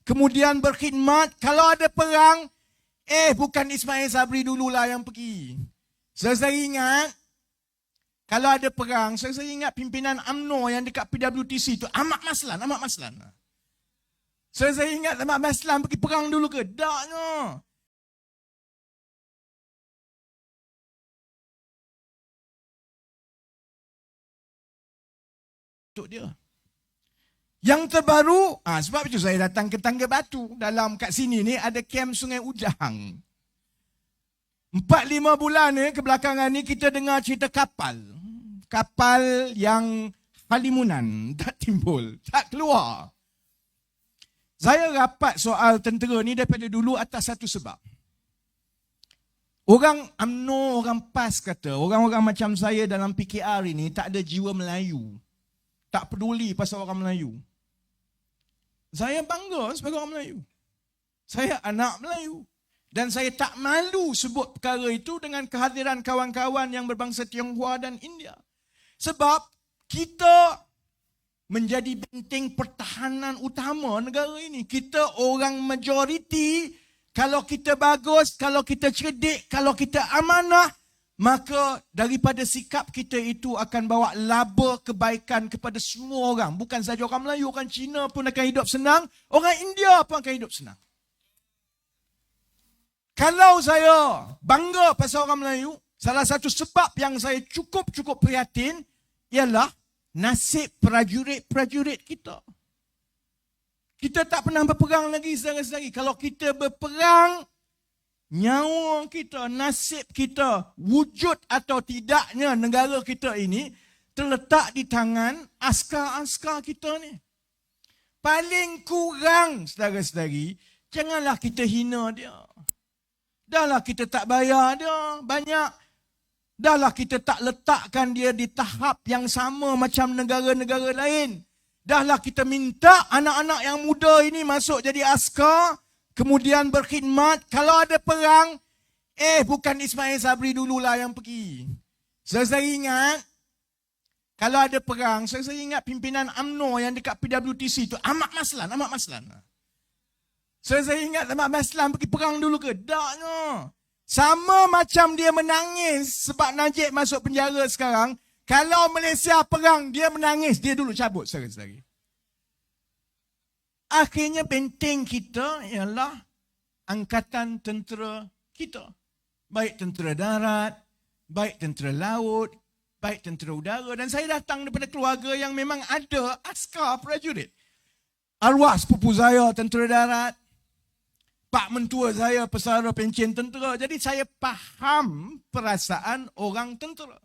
kemudian berkhidmat. Kalau ada perang, bukan Ismail Sabri dululah yang pergi. Saya ingat, kalau ada perang, saya ingat pimpinan UMNO yang dekat PWTC itu, Ahmad Maslan. Saya ingat Ahmad Maslan pergi perang dulu ke? Taknya. Untuk dia. Yang terbaru, sebab itu saya datang ke Tangga Batu. Kat sini ni ada kem Sungai Ujang. 4-5 bulan ni kebelakangan ni kita dengar cerita kapal. Kapal yang halimunan, tak timbul, tak keluar. Saya rapat soal tentera ni daripada dulu atas satu sebab. Orang UMNO, orang PAS kata, orang-orang macam saya dalam PKR ini tak ada jiwa Melayu. Tak peduli pasal orang Melayu. Saya bangga sebagai orang Melayu. Saya anak Melayu. Dan saya tak malu sebut perkara itu dengan kehadiran kawan-kawan yang berbangsa Tionghoa dan India. Sebab kita menjadi benteng pertahanan utama negara ini. Kita orang majoriti, kalau kita bagus, kalau kita cerdik, kalau kita amanah, maka daripada sikap kita itu akan bawa laba kebaikan kepada semua orang. Bukan sahaja orang Melayu, orang Cina pun akan hidup senang, orang India pun akan hidup senang. Kalau saya bangga pasal orang Melayu, salah satu sebab yang saya cukup prihatin ialah nasib prajurit-prajurit kita. Kita tak pernah berperang lagi saudara-saudari. Kalau kita berperang, nyawa kita, nasib kita, wujud atau tidaknya negara kita ini terletak di tangan askar-askar kita ni. Paling kurang saudara-saudari, janganlah kita hina dia. Dahlah kita tak bayar dia banyak. Dahlah kita tak letakkan dia di tahap yang sama macam negara-negara lain. Dahlah kita minta anak-anak yang muda ini masuk jadi askar, kemudian berkhidmat. Kalau ada perang, bukan Ismail Sabri dululah yang pergi. Saya ingat, kalau ada perang, saya ingat pimpinan UMNO yang dekat PWTC itu, Ahmad Maslan. Saya ingat Ahmad Maslan pergi perang dulu ke? Taknya. Sama macam dia menangis sebab Najib masuk penjara sekarang. Kalau Malaysia perang, dia menangis. Dia dulu cabut saudara-saudari. Akhirnya benteng kita ialah angkatan tentera kita. Baik tentera darat, baik tentera laut, baik tentera udara. Dan saya datang daripada keluarga yang memang ada askar prajurit. Arwah sepupu saya tentera darat. Pak mentua saya pesara pencen tentera. Jadi saya faham perasaan orang tentera.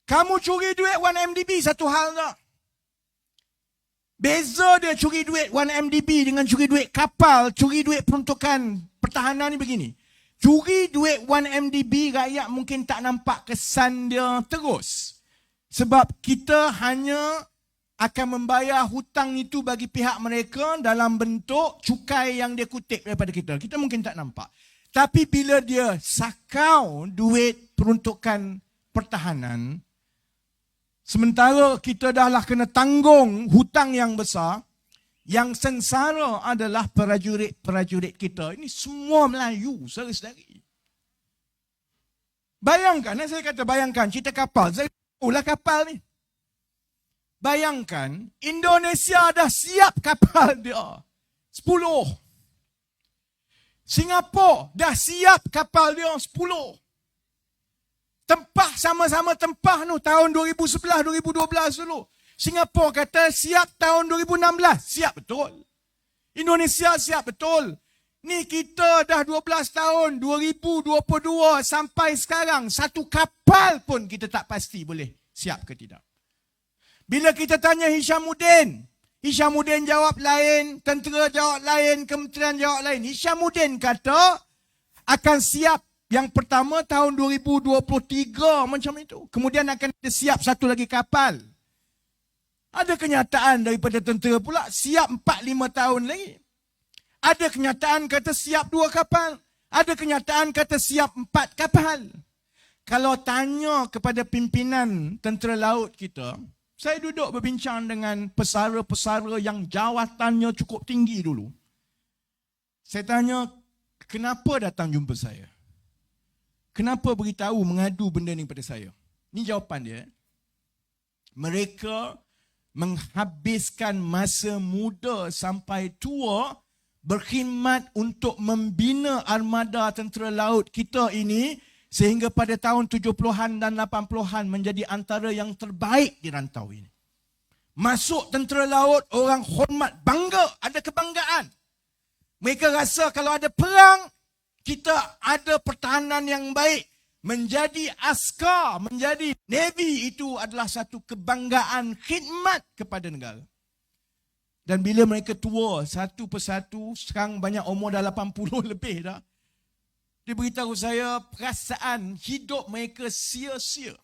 Kamu curi duit 1MDB satu hal tak? Beza dia curi duit 1MDB dengan curi duit kapal, curi duit peruntukan pertahanan ni begini. Curi duit 1MDB rakyat mungkin tak nampak kesan dia terus. Sebab kita hanya akan membayar hutang itu bagi pihak mereka dalam bentuk cukai yang dia kutip daripada kita. Kita mungkin tak nampak. Tapi bila dia sakau duit peruntukan pertahanan, sementara kita dahlah kena tanggung hutang yang besar, yang sengsara adalah prajurit-prajurit kita. Ini semua Melayu, saudara-saudari. Bayangkan, saya kata bayangkan cerita kapal. Saya tahulah kapal ni. Bayangkan, Indonesia dah siap kapal dia. 10. Singapura dah siap kapal dia 10. Tempah sama-sama tempah tu tahun 2011, 2012 dulu. Singapura kata siap tahun 2016. Siap betul. Indonesia siap betul. Ni kita dah 12 tahun, 2022 sampai sekarang. Satu kapal pun kita tak pasti boleh siap ke tidak. Bila kita tanya Hishamuddin jawab lain, tentera jawab lain, kementerian jawab lain. Hishamuddin kata akan siap yang pertama tahun 2023 macam itu. Kemudian akan siap satu lagi kapal. Ada kenyataan daripada tentera pula siap 4-5 tahun lagi. Ada kenyataan kata siap 2 kapal. Ada kenyataan kata siap 4 kapal. Kalau tanya kepada pimpinan tentera laut kita, Saya duduk berbincang dengan pesara-pesara yang jawatannya cukup tinggi dulu. Saya tanya, kenapa datang jumpa saya? Kenapa beritahu, mengadu benda ni pada saya? Ini jawapan dia. Mereka menghabiskan masa muda sampai tua berkhidmat untuk membina armada tentera laut kita ini sehingga pada tahun 70-an dan 80-an menjadi antara yang terbaik di rantau ini. Masuk tentera laut, orang hormat, bangga, ada kebanggaan. Mereka rasa kalau ada perang, kita ada pertahanan yang baik. Menjadi askar, menjadi Navy itu adalah satu kebanggaan khidmat kepada negara. Dan bila mereka tua, satu persatu, sekarang banyak umur dah 80 lebih dah. Dia beritahu saya perasaan hidup mereka sia-sia.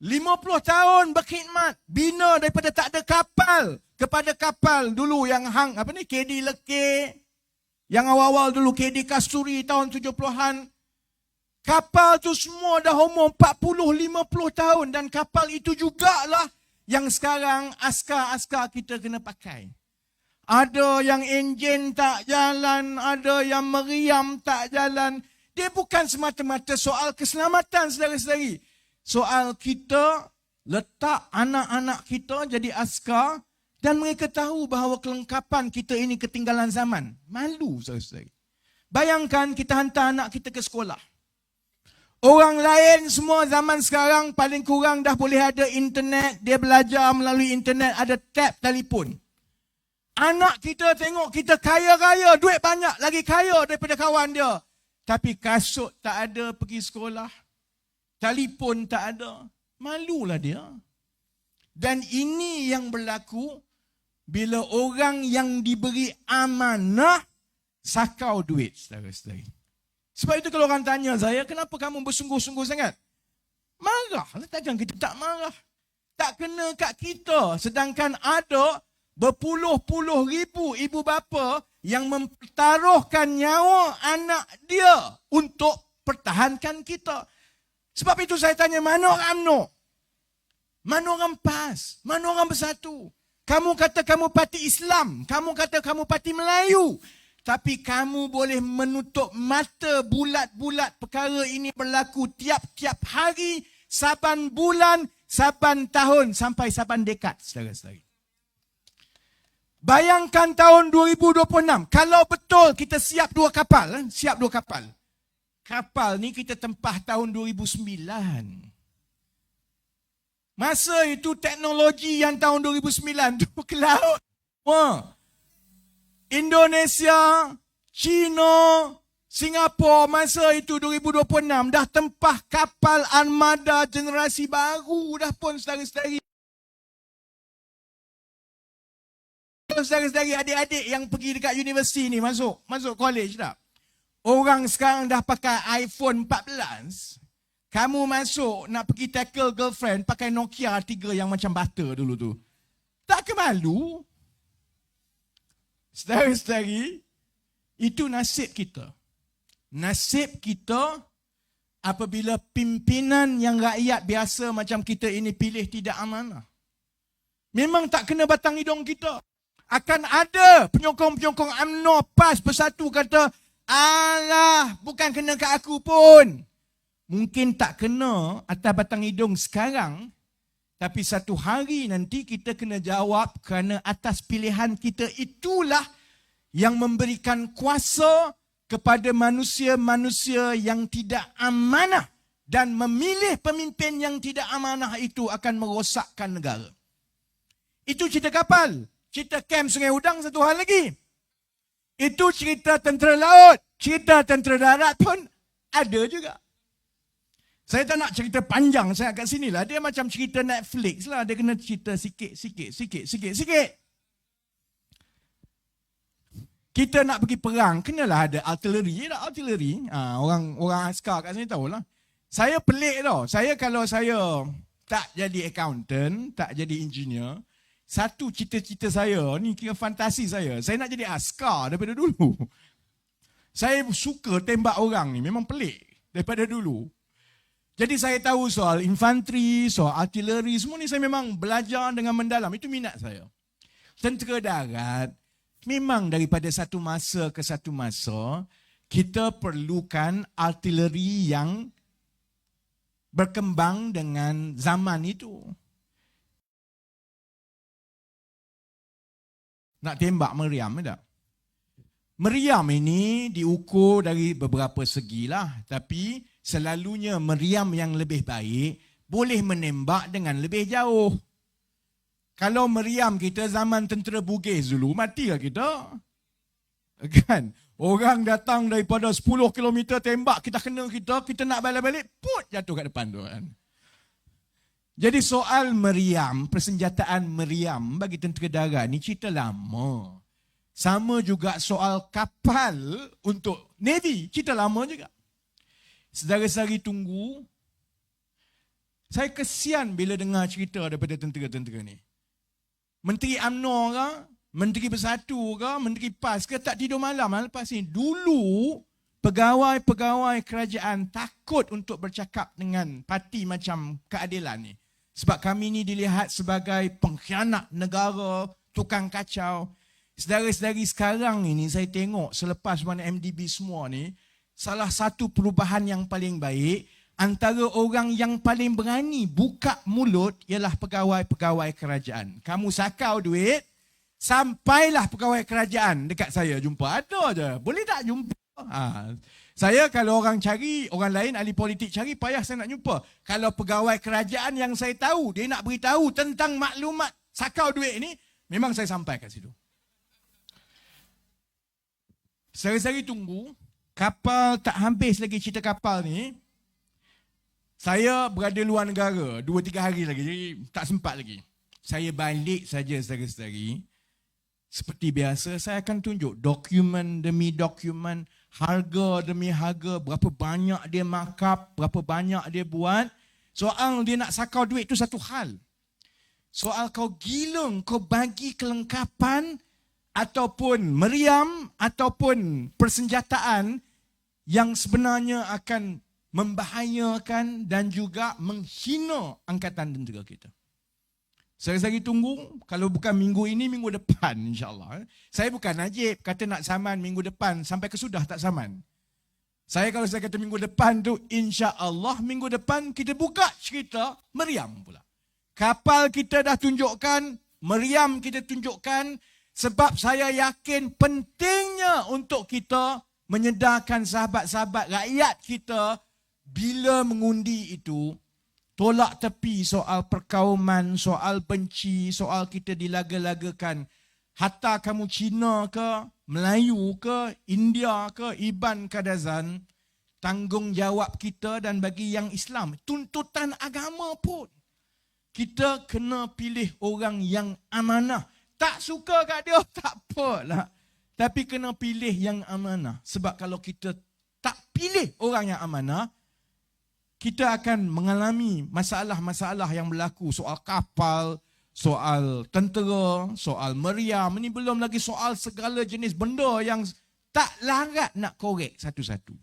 50 tahun berkhidmat, bina daripada tak ada kapal kepada kapal dulu yang KD Lekir, yang awal-awal dulu KD Kasturi tahun 70-an. Kapal tu semua dah umur 40-50 tahun dan kapal itu jugalah yang sekarang askar-askar kita kena pakai. Ada yang enjin tak jalan, ada yang meriam tak jalan. Dia bukan semata-mata soal keselamatan saudara-saudari. Soal kita letak anak-anak kita jadi askar dan mereka tahu bahawa kelengkapan kita ini ketinggalan zaman. Malu saudara-saudari. Bayangkan kita hantar anak kita ke sekolah. Orang lain semua zaman sekarang paling kurang dah boleh ada internet. Dia belajar melalui internet, ada tab telefon. Anak kita tengok kita kaya-kaya, duit banyak, lagi kaya daripada kawan dia. Tapi kasut tak ada pergi sekolah. Telefon tak ada. Malulah dia. Dan ini yang berlaku bila orang yang diberi amanah sakau duit, saudara-saudari. Sebab itu kalau orang tanya saya, kenapa kamu bersungguh-sungguh sangat? Marah. Takkan kita tak marah. Tak kena kat kita. Sedangkan ada berpuluh-puluh ribu ibu bapa yang mempertaruhkan nyawa anak dia untuk pertahankan kita. Sebab itu saya tanya, mana orang UMNO? Mana orang PAS? Mana orang Bersatu? Kamu kata kamu parti Islam. Kamu kata kamu parti Melayu. Tapi kamu boleh menutup mata bulat-bulat perkara ini berlaku tiap-tiap hari, saban bulan, saban tahun, sampai saban dekad, saudara-saudari. Bayangkan tahun 2026, kalau betul kita siap 2 kapal, siap 2 kapal. Kapal ni kita tempah tahun 2009. Masa itu teknologi yang tahun 2009 tu ke laut. Wah. Indonesia, China, Singapura masa itu 2026 dah tempah kapal armada generasi baru dah pun saudara-saudari. Saudara-saudari, adik-adik yang pergi dekat universiti ni masuk college tak? Orang sekarang dah pakai iPhone 14. Kamu masuk nak pergi tackle girlfriend pakai Nokia 3 yang macam butter dulu tu. Tak ke malu? Saudara-saudari, itu nasib kita. Nasib kita apabila pimpinan yang rakyat biasa macam kita ini pilih tidak amanah. Memang tak kena batang hidung kita. Akan ada penyokong-penyokong UMNO, PAS, Bersatu kata, alah, bukan kena kat aku pun. Mungkin tak kena atas batang hidung sekarang, tapi satu hari nanti kita kena jawab kerana atas pilihan kita itulah yang memberikan kuasa kepada manusia-manusia yang tidak amanah dan memilih pemimpin yang tidak amanah itu akan merosakkan negara. Itu cerita kapal. Cerita kem Sungai Udang satu hal lagi. Itu cerita tentera laut. Cerita tentera darat pun ada juga. Saya tak nak cerita panjang saya kat sini lah. Dia macam cerita Netflix lah. Dia kena cerita sikit. Kita nak pergi perang, kenalah ada artileri. Orang askar kat sini tahulah. Saya pelik tau. Kalau saya tak jadi accountant, tak jadi engineer, satu cita-cita saya, ni kira fantasi saya nak jadi askar daripada dulu. Saya suka tembak orang ni, memang pelik daripada dulu. Jadi saya tahu soal infanteri, soal artileri, semua ni saya memang belajar dengan mendalam. Itu minat saya. Tentera darat, memang daripada satu masa ke satu masa, kita perlukan artileri yang berkembang dengan zaman itu. Nak tembak meriam tak? Meriam ini diukur dari beberapa segi lah. Tapi selalunya meriam yang lebih baik boleh menembak dengan lebih jauh. Kalau meriam kita zaman tentera Bugis dulu, matilah kita. Kan? Orang datang daripada 10 km tembak, kita kena kita nak balik-balik, put jatuh kat depan tu kan. Jadi soal meriam, persenjataan meriam bagi tentera darat ni cerita lama. Sama juga soal kapal untuk Navy, cerita lama juga. Saudara-saudari tunggu. Saya kesian bila dengar cerita daripada tentera-tentera ni. Menteri UMNO ke, Menteri Bersatu ke, Menteri PAS ke tak tidur malam lepas ni. Dulu pegawai-pegawai kerajaan takut untuk bercakap dengan parti macam Keadilan ni. Sebab kami ni dilihat sebagai pengkhianat negara, tukang kacau. Saudara-saudari sekarang ini saya tengok selepas mana MDB semua ni, salah satu perubahan yang paling baik, antara orang yang paling berani buka mulut ialah pegawai-pegawai kerajaan. Kamu sakau duit, sampailah pegawai kerajaan dekat saya jumpa. Ada je. Boleh tak jumpa? Saya kalau orang cari, orang lain ahli politik cari, payah saya nak jumpa. Kalau pegawai kerajaan yang saya tahu, dia nak beritahu tentang maklumat sakau duit ni, memang saya sampai kat situ. Sehari-hari tunggu, kapal tak habis lagi cerita kapal ni. Saya berada luar negara 2-3 hari lagi, jadi tak sempat lagi. Saya balik saja sehari-hari. Seperti biasa, saya akan tunjuk dokumen demi dokumen, harga demi harga, berapa banyak dia markup, berapa banyak dia buat. Soal dia nak sakau duit tu satu hal. Soal kau gila, kau bagi kelengkapan ataupun meriam ataupun persenjataan yang sebenarnya akan membahayakan dan juga menghina angkatan tentera kita. Saya lagi tunggu, kalau bukan minggu ini, minggu depan insyaAllah. Saya bukan Najib, kata nak saman minggu depan, sampai kesudah tak saman. Kalau saya kata minggu depan tu, insyaAllah minggu depan kita buka cerita meriam pula. Kapal kita dah tunjukkan, meriam kita tunjukkan, sebab saya yakin pentingnya untuk kita menyedarkan sahabat-sahabat rakyat kita bila mengundi itu, tolak tepi soal perkauman, soal benci, soal kita dilaga-lagakan. Hatta kamu Cina ke, Melayu ke, India ke, Iban Kadazan, tanggungjawab kita dan bagi yang Islam, tuntutan agama pun. Kita kena pilih orang yang amanah. Tak suka kat dia, tak apalah. Tapi kena pilih yang amanah. Sebab kalau kita tak pilih orang yang amanah, kita akan mengalami masalah-masalah yang berlaku. Soal kapal, soal tentera, soal meriam. Ini belum lagi soal segala jenis benda yang tak larat nak korek satu-satu.